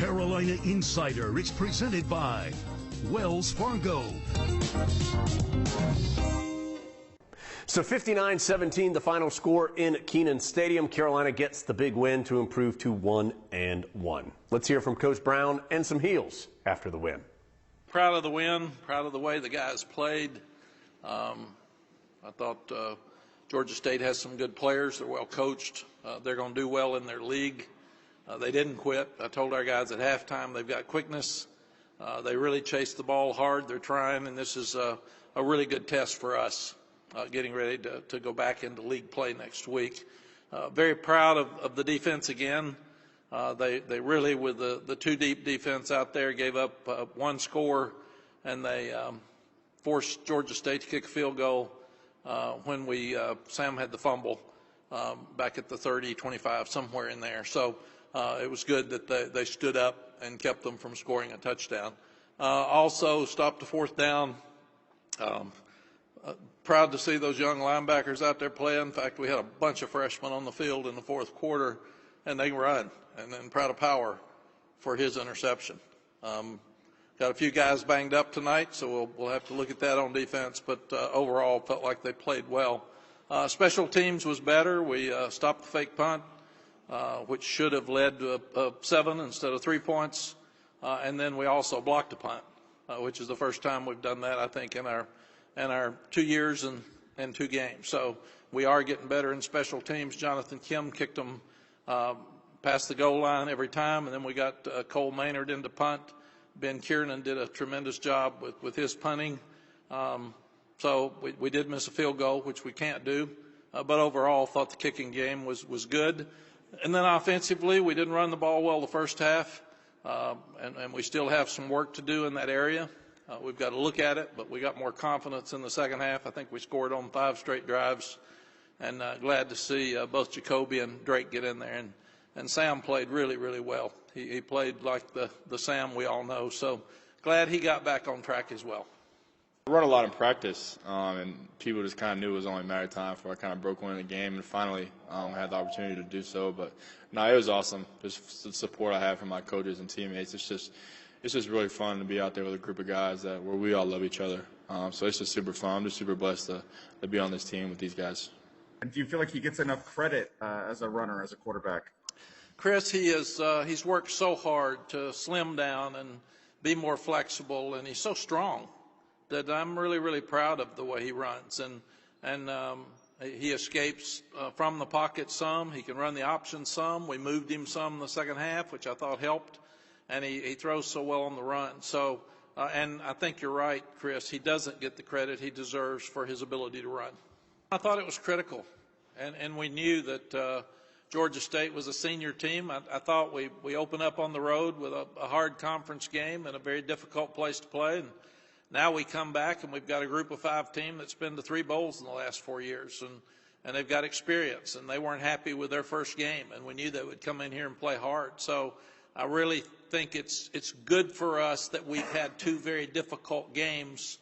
Carolina Insider is presented by Wells Fargo. So 59-17, the final score in Kenan Stadium. Carolina gets the big win to improve to 1-1. Let's hear from Coach Brown and some Heels after the win. Proud of the win, proud of the way the guys played. I thought Georgia State has some good players. They're well coached. They're going to do well in their league. They didn't quit. I told our guys at halftime they've got quickness. They really chase the ball hard. They're trying, and this is a really good test for us, getting ready to go back into league play next week. Very proud of the defense again. They really, with the two deep defense out there, gave up one score, and they forced Georgia State to kick a field goal when Sam had the fumble back at the 30, 25, somewhere in there. So it was good that they stood up and kept them from scoring a touchdown. Also stopped the fourth down. Proud to see those young linebackers out there playing. In fact, we had a bunch of freshmen on the field in the fourth quarter, and they run. And then proud of Power for his interception. Got a few guys banged up tonight, so we'll have to look at that on defense. But overall, felt like they played well. Special teams was better. We stopped the fake punt, which should have led to a 7 instead of 3 points. And then we also blocked a punt, which is the first time we've done that, I think, in our 2 years and 2 games. So we are getting better in special teams. Jonathan Kim kicked them past the goal line every time, and then we got Cole Maynard into punt. Ben Kiernan did a tremendous job with his punting. So we did miss a field goal, which we can't do. But overall, thought the kicking game was good. And then offensively, we didn't run the ball well the first half, and we still have some work to do in that area. We've got to look at it, but we got more confidence in the second half. I think we scored on 5 straight drives, and glad to see both Jacoby and Drake get in there. And Sam played really, really well. He played like the Sam we all know. So glad he got back on track as well. I run a lot in practice, and people just kind of knew it was only a matter of time before I kind of broke one in the game and finally had the opportunity to do so. But no, it was awesome. Just the support I have from my coaches and teammates. It's just really fun to be out there with a group of guys where we all love each other. So it's just super fun. I'm just super blessed to be on this team with these guys. And do you feel like he gets enough credit as a runner, as a quarterback? Chris, he's worked so hard to slim down and be more flexible, and he's so strong that I'm really, really proud of the way he runs. And he escapes from the pocket some. He can run the option some. We moved him some in the second half, which I thought helped. And he throws so well on the run. So, and I think you're right, Chris. He doesn't get the credit he deserves for his ability to run. I thought it was critical, and we knew that Georgia State was a senior team. I thought we opened up on the road with a hard conference game and a very difficult place to play. And now we come back and we've got a group of 5 team that's been to 3 bowls in the last 4 years, and they've got experience, and they weren't happy with their first game, and we knew they would come in here and play hard. So I really think it's good for us that we've had 2 very difficult games,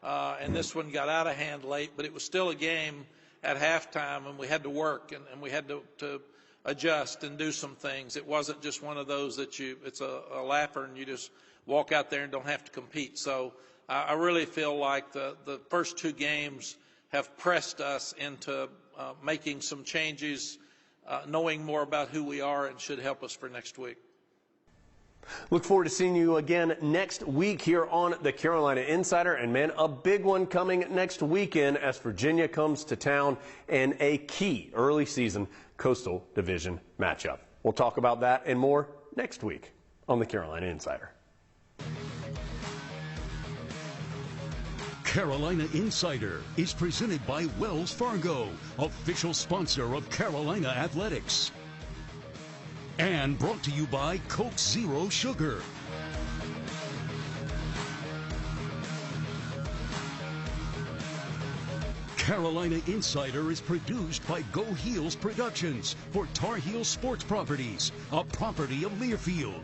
and this one got out of hand late, but it was still a game at halftime, and we had to work, and we had to adjust and do some things. It wasn't just one of those that it's a laugher and you just walk out there and don't have to compete. So I really feel like the first 2 games have pressed us into making some changes, knowing more about who we are, and should help us for next week. Look forward to seeing you again next week here on the Carolina Insider. And, man, a big one coming next weekend as Virginia comes to town in a key early season Coastal Division matchup. We'll talk about that and more next week on the Carolina Insider. Carolina Insider is presented by Wells Fargo, official sponsor of Carolina Athletics. And brought to you by Coke Zero Sugar. Carolina Insider is produced by Go Heels Productions for Tar Heel Sports Properties, a property of Learfield.